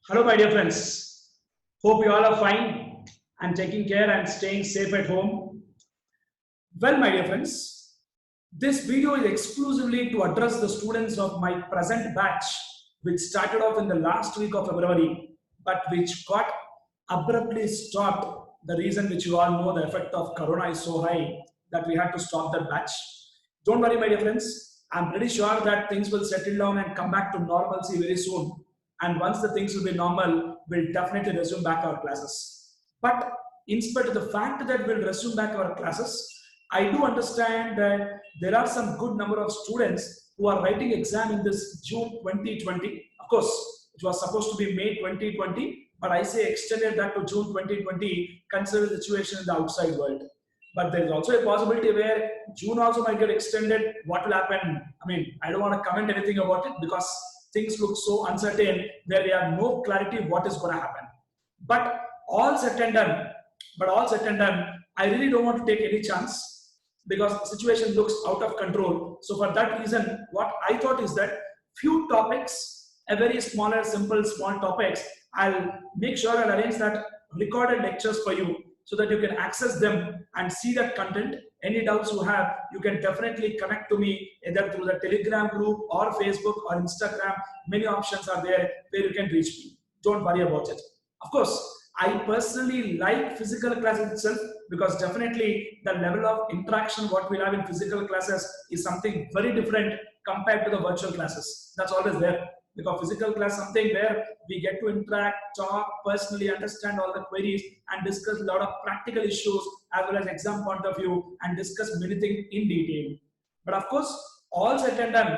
Hello, my dear friends. Hope you all are fine and taking care and staying safe at home. Well, my dear friends, this video is exclusively to address the students of my present batch, which started off in the last week of February, but which got abruptly stopped. The reason which you all know, the effect of Corona is so high that we had to stop that batch. Don't worry, my dear friends. I'm pretty sure that things will settle down and come back to normalcy very soon. And once the things will be normal, we'll definitely resume back our classes. But in spite of the fact that we'll resume back our classes, I do understand that there are some good number of students who are writing exam in this June 2020. Of course, it was supposed to be May 2020, but I say extended that to June 2020, consider the situation in the outside world. But there is also a possibility where June also might get extended. What will happen? I mean, I don't want to comment anything about it because things look so uncertain where we have no clarity what is going to happen. But all said and done, I really don't want to take any chance because the situation looks out of control. So for that reason, what I thought is that few topics, a very smaller, simple, small topics, I'll make sure I'll arrange that recorded lectures for you so that you can access them and see that content. Any doubts you have, you can definitely connect to me either through the Telegram group or Facebook or Instagram. Many options are there where you can reach me. Don't worry about it. Of course, I personally like physical classes itself because definitely the level of interaction what we have in physical classes is something very different compared to the virtual classes. That's always there. Because physical class something where we get to interact, talk, personally understand all the queries and discuss a lot of practical issues as well as exam point of view and discuss many things in detail. But of course, all said and done,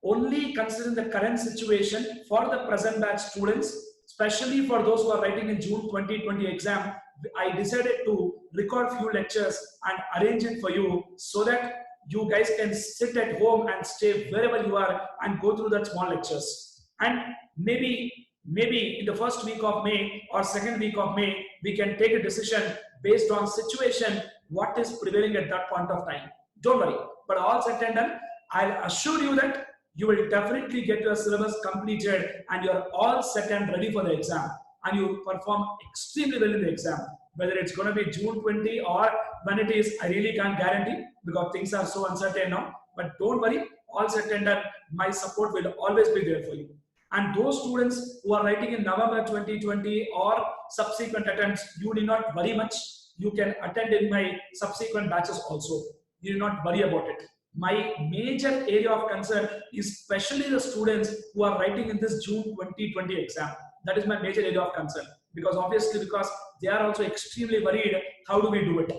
only considering the current situation for the present batch students, especially for those who are writing in June 2020 exam, I decided to record few lectures and arrange it for you so that you guys can sit at home and stay wherever you are and go through that small lectures. And maybe in the first week of May or second week of May, we can take a decision based on situation, what is prevailing at that point of time. Don't worry. But all said and done, I'll assure you that you will definitely get your syllabus completed and you're all set and ready for the exam. And you perform extremely well in the exam. Whether it's going to be June 20 or when it is, I really can't guarantee because things are so uncertain now. But don't worry, all set and done, my support will always be there for you. And those students who are writing in November 2020 or subsequent attempts, you need not worry much. You can attend in my subsequent batches also. You need not worry about it. My major area of concern is especially the students who are writing in this June 2020 exam. That is my major area of concern. Because obviously, because they are also extremely worried, how do we do it?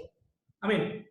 I mean,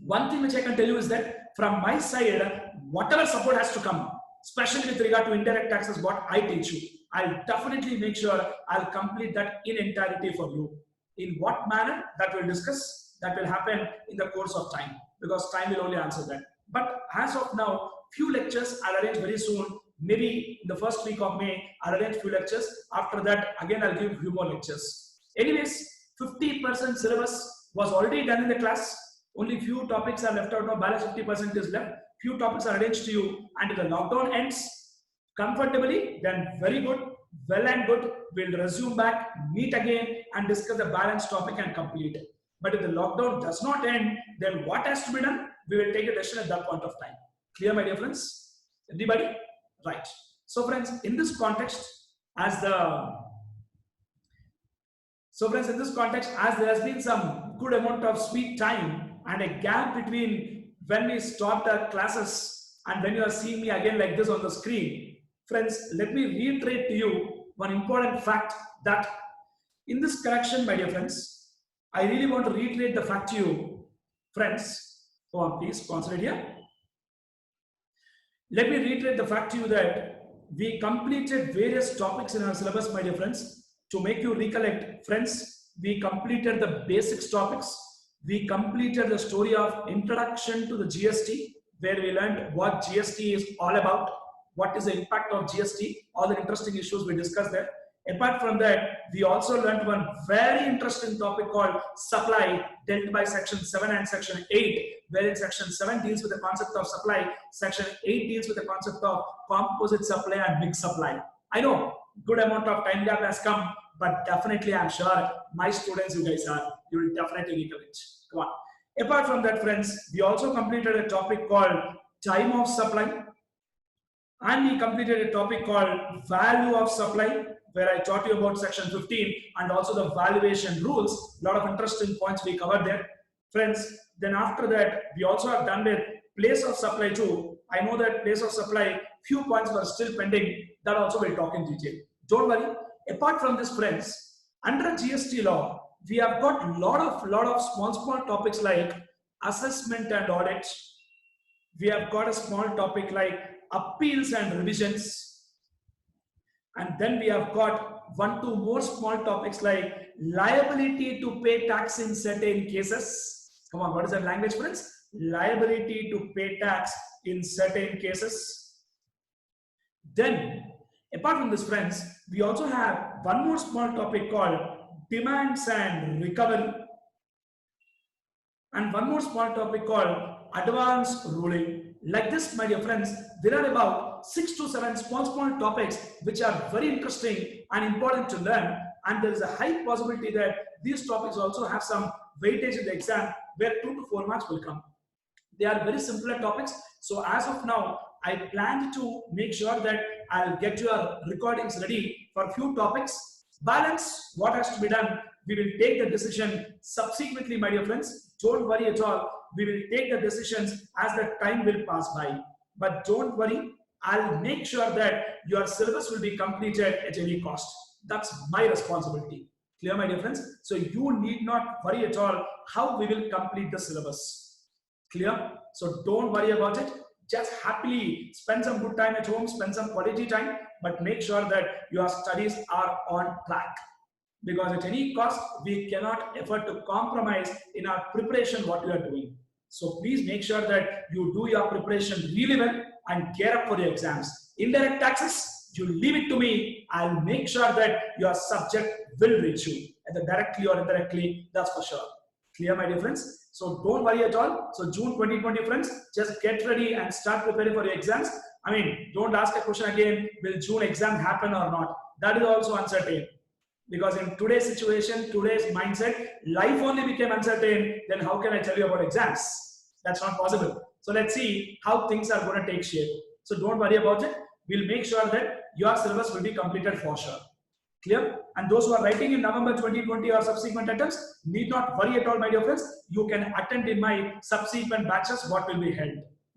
one thing which I can tell you is that from my side, whatever support has to come, especially with regard to indirect taxes, what I teach you, I'll definitely make sure I'll complete that in entirety for you. In what manner, that we'll discuss, that will happen in the course of time, because time will only answer that. But as of now, few lectures I'll arrange very soon. Maybe in the first week of May, I'll arrange few lectures. After that, again, I'll give few more lectures. Anyways, 50% syllabus was already done in the class. Only few topics are left out now. Balance 50% is left. Few topics are arranged to you, and if the lockdown ends comfortably, then very good, well and good. We'll resume back, meet again, and discuss the balanced topic and complete it. But if the lockdown does not end, then what has to be done? We will take a decision at that point of time. Clear, my dear friends? Everybody? Right. So, friends, in this context, as there has been some good amount of sweet time and a gap between when we stopped our classes and when you are seeing me again like this on the screen, friends, let me reiterate to you one important fact that in this correction, my dear friends, I really want to reiterate the fact to you, friends. Go on, please, concentrate here. Let me reiterate the fact to you that we completed various topics in our syllabus, my dear friends. To make you recollect, friends, we completed the basics topics. We completed the story of introduction to the GST, where we learned what GST is all about, what is the impact of GST, all the interesting issues we discussed there. Apart from that, we also learned one very interesting topic called supply, dealt by section 7 and section 8, wherein section 7 deals with the concept of supply, section 8 deals with the concept of composite supply and mixed supply. I know good amount of time gap has come, but definitely I'm sure my students, you guys are, you will definitely recollect. Come on. Apart from that, friends, we also completed a topic called time of supply, and we completed a topic called value of supply, where I taught you about section 15 and also the valuation rules. A lot of interesting points we covered there, friends. Then after that, we also have done with place of supply too. I know that place of supply, few points were still pending. That also we'll talk in detail. Don't worry. Apart from this, friends, under GST law, we have got lot of small topics like assessment and audit. We have got a small topic like appeals and revisions, and then we have got 1-2 more small topics like liability to pay tax in certain cases. Come on, what is that language, friends? Liability to pay tax in certain cases. Then, apart from this, friends, we also have one more small topic called demands and recovery, and one more small topic called advance ruling. Like this, my dear friends, there are about 6 to 7 small topics which are very interesting and important to learn, and there is a high possibility that these topics also have some weightage in the exam where 2 to 4 marks will come. They are very simpler topics, so as of now I plan to make sure that I'll get your recordings ready for a few topics. Balance what has to be done, we will take the decision subsequently, my dear friends. Don't worry at all. We will take the decisions as the time will pass by. But don't worry, I'll make sure that your syllabus will be completed at any cost. That's my responsibility. Clear, my dear friends? So you need not worry at all how we will complete the syllabus. Clear? So don't worry about it. Just happily spend some good time at home, spend some quality time, but make sure that your studies are on track. Because at any cost, we cannot afford to compromise in our preparation what we are doing. So please make sure that you do your preparation really well and gear up for your exams. Indirect taxes, you leave it to me. I'll make sure that your subject will reach you, either directly or indirectly, that's for sure. Clear, my dear friends? So don't worry at all. So June 2020, friends, just get ready and start preparing for your exams. I mean, don't ask a question again, will June exam happen or not? That is also uncertain. Because in today's situation, today's mindset, life only became uncertain, then how can I tell you about exams? That's not possible. So let's see how things are going to take shape. So don't worry about it. We'll make sure that your syllabus will be completed for sure. Clear? And those who are writing in November 2020 or subsequent attempts, need not worry at all, my dear friends. You can attend in my subsequent batches what will be held.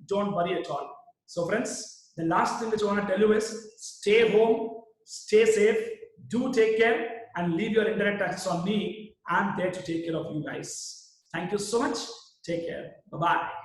Don't worry at all. So friends, the last thing which I want to tell you is stay home, stay safe, do take care, and leave your indirect taxes on me. I'm there to take care of you guys. Thank you so much. Take care. Bye-bye.